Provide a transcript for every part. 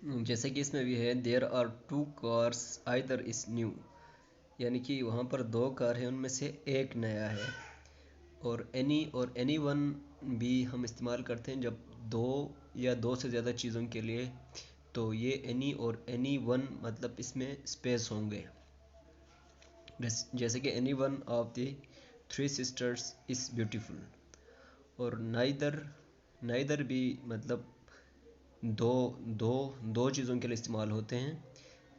जैसे कि इसमें भी है there are two cars either is new, यानी कि वहाँ पर दो कार हैं, उनमें से एक नया है। और एनी वन भी हम इस्तेमाल करते हैं जब दो या दो से ज़्यादा चीज़ों के लिए। तो ये एनी और एनी वन मतलब इसमें स्पेस होंगे। जैसे कि any one of the three sisters is beautiful. और नाइदर, नाइदर भी मतलब दो दो दो चीज़ों के लिए इस्तेमाल होते हैं।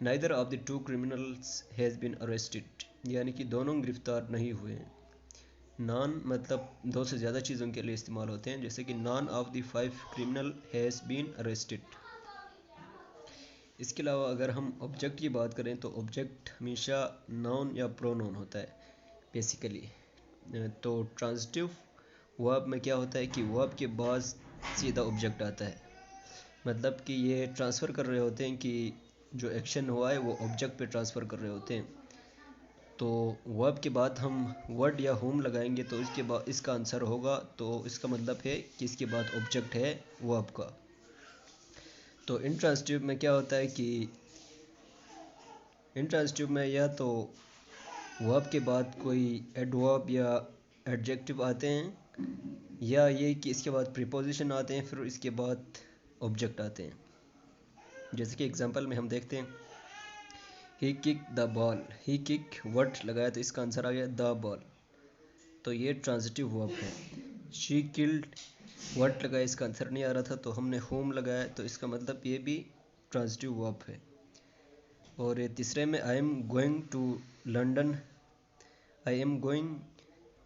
Neither of the two criminals has been arrested, यानी कि दोनों गिरफ्तार नहीं हुए हैं। नॉन मतलब दो से ज़्यादा चीज़ों के लिए इस्तेमाल होते हैं, जैसे कि none of the five criminal has been arrested. इसके अलावा अगर हम ऑब्जेक्ट की बात करें तो ऑब्जेक्ट हमेशा नाउन या प्रोनाउन होता है बेसिकली। तो ट्रांजिटिव वर्ब में क्या होता है कि वर्ब के बाद सीधा ऑब्जेक्ट आता है, मतलब कि ये ट्रांसफ़र कर रहे होते हैं कि जो एक्शन हुआ है वो ऑब्जेक्ट पे ट्रांसफ़र कर रहे होते हैं। तो वर्ब के बाद हम वर्ड या होम लगाएंगे तो इसके बाद इसका आंसर होगा, तो इसका मतलब है कि इसके बाद ऑब्जेक्ट है वर्ब का। तो इंट्रांसिटिव में क्या होता है कि इंट्रांसिटिव में या तो वर्ब के बाद कोई एडवर्ब या एडजेक्टिव आते हैं, या ये कि इसके बाद प्रीपोजिशन आते हैं, फिर इसके बाद ऑब्जेक्ट आते हैं। जैसे कि एग्जांपल में हम देखते हैं he kick the ball, he kick word लगाया तो इसका आंसर आ गया द बॉल, तो ये ट्रांजिटिव वर्ब है। शी किल्ड वर्ड लगाया, इसका आंसर नहीं आ रहा था तो हमने होम लगाया, तो इसका मतलब ये भी ट्रांजिटिव वर्ब है। और तीसरे में I am going to London, I am going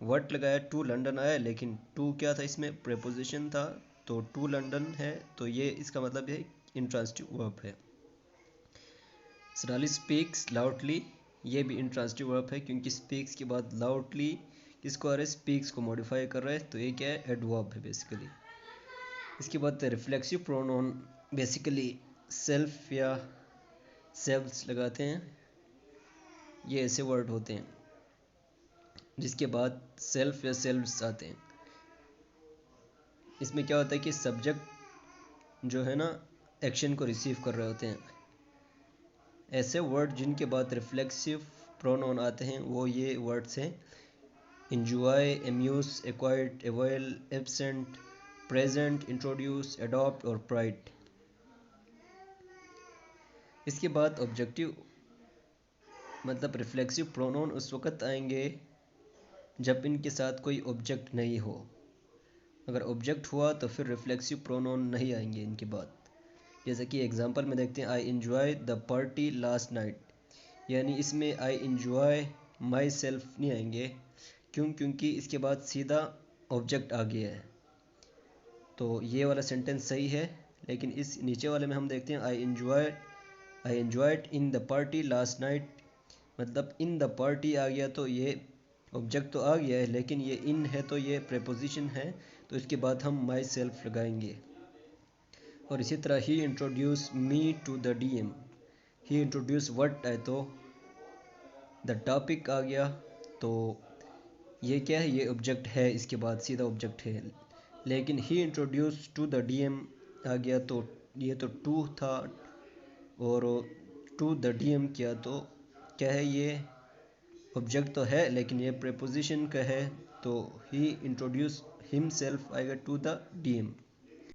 word लगाया, टू लंदन आया, लेकिन टू क्या था, इसमें प्रेपोजिशन था, तो टू लंदन है, तो ये इसका मतलब है इंट्रांजिटिव वर्ब है। सराली स्पीक्स लाउडली, ये भी इंट्रांजिटिव वर्ब है, क्योंकि स्पीक्स के बाद लाउडली किसको आ रहा है, स्पीक्स को मॉडिफाई कर रहा है, तो ये क्या है, एडवर्ब है बेसिकली। इसके बाद रिफ्लेक्सिव प्रोनाउन बेसिकली सेल्फ या सेल्व्स लगाते हैं, ये ऐसे वर्ड होते हैं जिसके बाद सेल्फ या सेल्व्स आते हैं। इसमें क्या होता है कि सब्जेक्ट जो है ना एक्शन को रिसीव कर रहे होते हैं। ऐसे वर्ड जिनके बाद रिफ्लेक्सिव प्रोनाउन आते हैं वो ये वर्ड्स हैं enjoy, amuse, acquired, avail, absent, present, introduce, adopt और pride। इसके बाद ऑब्जेक्टिव मतलब रिफ्लेक्सिव प्रोनाउन उस वक़्त आएंगे जब इनके साथ कोई ऑब्जेक्ट नहीं हो। अगर ऑब्जेक्ट हुआ तो फिर रिफ्लेक्सिव प्रोनाउन नहीं आएंगे इनके बाद। जैसे कि एग्जांपल में देखते हैं I enjoy the party last night, यानी इसमें आई एन्जॉय माई सेल्फ नहीं आएंगे, क्योंकि इसके बाद सीधा ऑब्जेक्ट आ गया है, तो ये वाला सेंटेंस सही है। लेकिन इस नीचे वाले में हम देखते हैं I enjoyed in the party last night, मतलब इन द पार्टी आ गया तो ये ऑब्जेक्ट तो आ गया है, लेकिन ये इन है तो ये प्रेपोजिशन है, तो इसके बाद हम माई सेल्फ लगाएंगे। और इसी तरह he introduce me to the DM, he introduce what है तो द टॉपिक आ गया, तो ये क्या है, ये ऑब्जेक्ट है, इसके बाद सीधा ऑब्जेक्ट है। लेकिन ही इंट्रोड्यूस टू द डीएम आ गया तो ये तो टू था, और टू द डीएम किया तो क्या है, ये ऑब्जेक्ट तो है लेकिन ये प्रेपोजिशन का है, तो ही इंट्रोड्यूस हिमसेल्फ आएगा टू द डीएम।